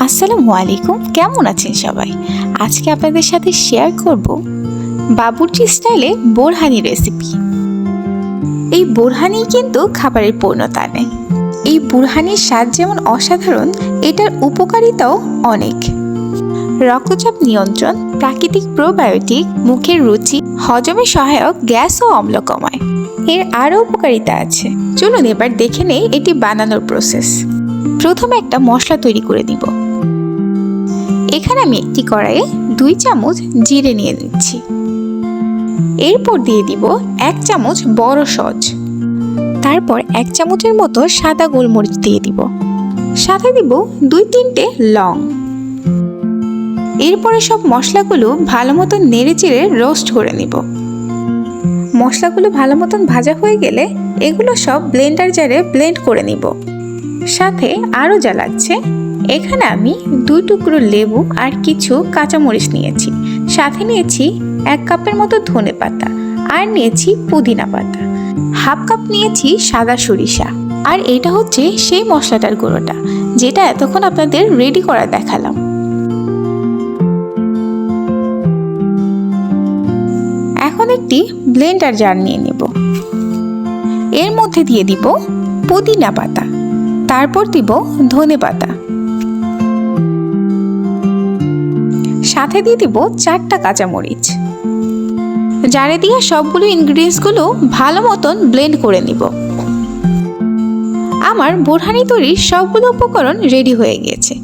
আসসালামু আলাইকুম, কেমন আছেন সবাই? আজকে আপনাদের সাথে শেয়ার করব বাবুর্চি স্টাইলে বোরহানি রেসিপি। এই বোরহানি কিন্তু খাবারের পূর্ণতা নেই। এই বোরহানির স্বাদ যেমন অসাধারণ, এটার উপকারিতাও অনেক। রক্তচাপ নিয়ন্ত্রণ, প্রাকৃতিক প্রোবায়োটিক, মুখের রুচি, হজমে সহায়ক, গ্যাস ও অম্ল কমায়। এর আরও উপকারিতা আছে। চলুন এবার দেখে নেই এটি বানানোর প্রসেস। প্রথমে একটা মশলা তৈরি করে নিব। এখানে আমি একটি কড়াইয়ে 2 চামচ জিরে নিয়ে নিচ্ছি। এরপর দিয়ে দিব 1 চামচ বড় সজ। তারপর 1 চামচের মতো সাদা গোলমরিচ দিয়ে দিব। সাথে দিব 2-3টে লং। এরপরে সব মশলাগুলো ভালো মতো নেড়েচেড়ে রোস্ট করে নিব। মশলাগুলো ভালো মতন ভাজা হয়ে গেলে এগুলো সব ব্লেন্ডার জারে ব্লেন্ড করে নিব। সাথে আরও যা লাগছে, এখানে আমি 2 টুকরো লেবু আর কিছু কাঁচামরিচ নিয়েছি। সাথে নিয়েছি 1 কাপের মতো ধনে পাতা আর নিয়েছি পুদিনা পাতা। 1/2 কাপ নিয়েছি সাদা সরিষা। আর এটা হচ্ছে সেই মশলাটার গুঁড়োটা, যেটা এতক্ষণ আপনাদের রেডি করা দেখালাম। এখন একটি ব্লেন্ডার জার নিয়ে নেব। এর মধ্যে দিয়ে দিব পুদিনা পাতা, তারপর দিব ধনে পাতা, সাথে দিয়ে দিব 4টা কাঁচামরিচ। জারে দিয়ে সবগুলো ইনগ্রিডিয়েন্টসগুলো ভালো মতন ব্লেন্ড করে নিব। আমার বোরহানি তৈরির সবগুলো উপকরণ রেডি হয়ে গিয়েছে।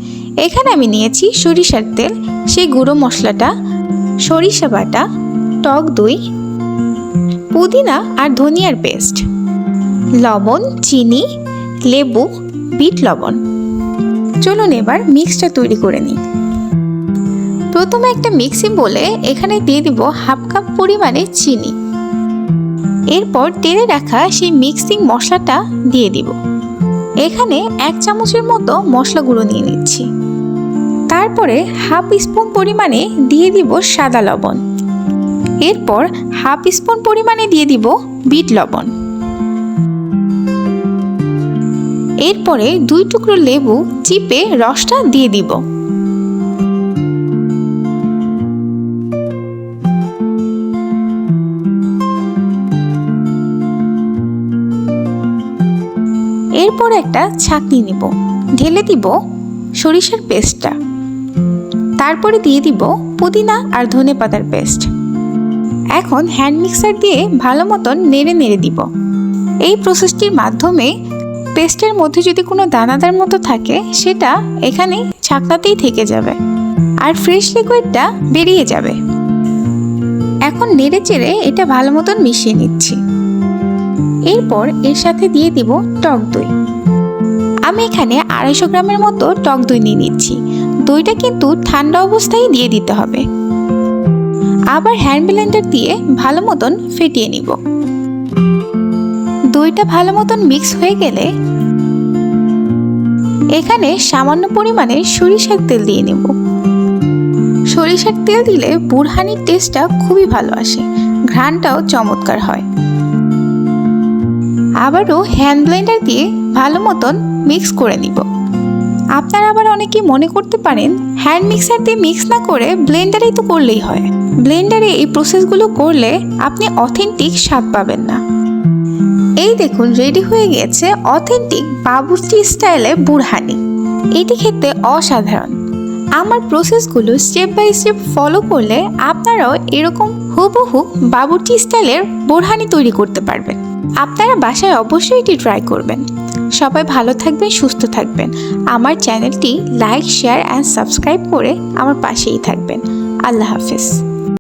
এখানে আমি নিয়েছি সরিষার তেল, সেই গুঁড়ো মশলাটা, সরিষা বাটা, টক দই, পুদিনা আর ধনিয়ার পেস্ট, লবণ, চিনি, লেবু, বিট লবণ। চলুন এবার মিক্সটা তৈরি করে নিই। প্রথমে একটা মিক্সি বলে এখানে দিয়ে দিব 1/2 কাপ পরিমাণে চিনি। এরপর তেলে রাখা সেই মিক্সিং মশলাটা দিয়ে দিব। এখানে 1 চামচের মতো মশলা গুঁড়ো নিয়ে নিচ্ছি। তারপরে 1/2 স্পুন পরিমাণে দিয়ে দিব সাদা লবণ। এরপর 1/2 স্পুন পরিমাণে দিয়ে দিব বিট লবণ। এরপরে 2 টুকরো লেবু চিপে রসটা দিয়ে দিব। এরপর একটা ছাঁকনি নিব, ঢেলে দিব সরিষার পেস্টটা। তারপরে দিয়ে দিব পুদিনা আর ধনে পাতার পেস্ট। এখন হ্যান্ড মিক্সার দিয়ে ভালো মতন নেড়ে নেড়ে দিব। এই প্রসেসটির মাধ্যমে পেস্টের মধ্যে যদি কোনো দানাদার মতো থাকে, সেটা এখানে ছাঁকনাতেই থেকে যাবে আর ফ্রেশ লিকুইডটা বেরিয়ে যাবে। এখন নেড়ে চেড়ে এটা ভালো মতন মিশিয়ে নিচ্ছি। এরপর এর সাথে দিয়ে দিব টক দই। আমি এখানে 250 গ্রামের মতো টক দই নিয়ে নিচ্ছি। দইটা কিন্তু ঠান্ডা অবস্থায় দিয়ে দিতে হবে। আবার হ্যান্ড ব্লেন্ডার দিয়ে ভালো মতন ফেটিয়ে নিব। দইটা ভালো মতন মিক্স হয়ে গেলে এখানে সামান্য পরিমাণে সরিষার তেল দিয়ে নেব। সরিষার তেল দিলে বোরহানির টেস্টটা খুবই ভালো আসে, ঘ্রাণটাও চমৎকার হয়। আবারও হ্যান্ড ব্লেন্ডার দিয়ে ভালো মতন মিক্স করে নিব। আপনারা আবার অনেকেই মনে করতে পারেন হ্যান্ড মিক্সার দিয়ে মিক্স না করে ব্লেন্ডারেই তো করলেই হয়। ব্লেন্ডারে এই প্রসেসগুলো করলে আপনি অথেন্টিক স্বাদ পাবেন না। এই দেখুন রেডি হয়ে গেছে অথেন্টিক বাবুর্চি স্টাইলে বোরহানি। এটি খেতে অসাধারণ। আমার প্রসেসগুলো স্টেপ বাই স্টেপ ফলো করলে আপনারাও এরকম হুবহু বাবুর্চি স্টাইলের বোরহানি তৈরি করতে পারবেন। আপনারা বাসায় অবশ্যই এটি ট্রাই করবেন। সবাই ভালো থাকবেন, সুস্থ থাকবেন। আমার চ্যানেলটি লাইক, শেয়ার অ্যান্ড সাবস্ক্রাইব করে আমার পাশেই থাকবেন। আল্লাহ হাফেজ।